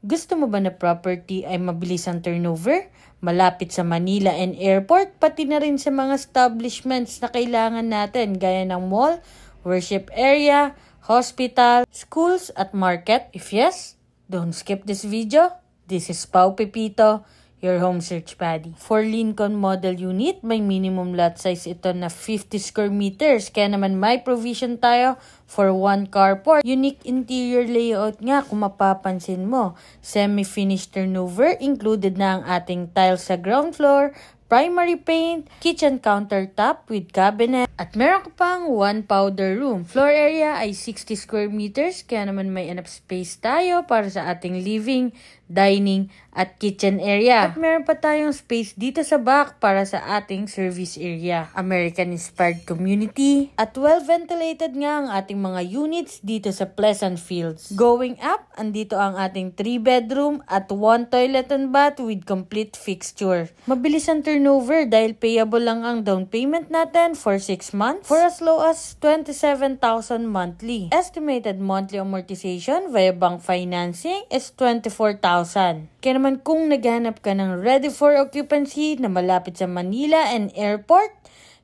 Gusto mo ba na property ay mabilis ang turnover? Malapit sa Manila and airport, pati na rin sa mga establishments na kailangan natin gaya ng mall, worship area, hospital, schools at market? If yes, don't skip this video. This is Pau Pepito, your home search buddy. For Lincoln model unit, may minimum lot size ito na 50 square meters. Kaya naman may provision tayo for one carport. Unique interior layout nga kung mapapansin mo. Semi-finished turnover, included na ang ating tiles sa ground floor, primary paint, kitchen countertop with cabinet, at meron ka pang one powder room. Floor area ay 60 square meters, kaya naman may enough space tayo para sa ating living, dining, at kitchen area. At meron pa tayong space dito sa back para sa ating service area. American-inspired community, at well-ventilated nga ang ating mga units dito sa Pleasant Fields. Going up, andito ang ating 3-bedroom at 1 toilet and bath with complete fixture. Mabilis ang turnover dahil payable lang ang down payment natin for 6 months for as low as 27,000 monthly. Estimated monthly amortization via bank financing is 24,000. Kaya naman kung naghanap ka ng ready for occupancy na malapit sa Manila and airport,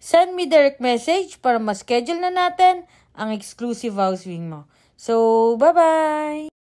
send me direct message para ma-schedule na natin ang exclusive house viewing mo. So, bye-bye!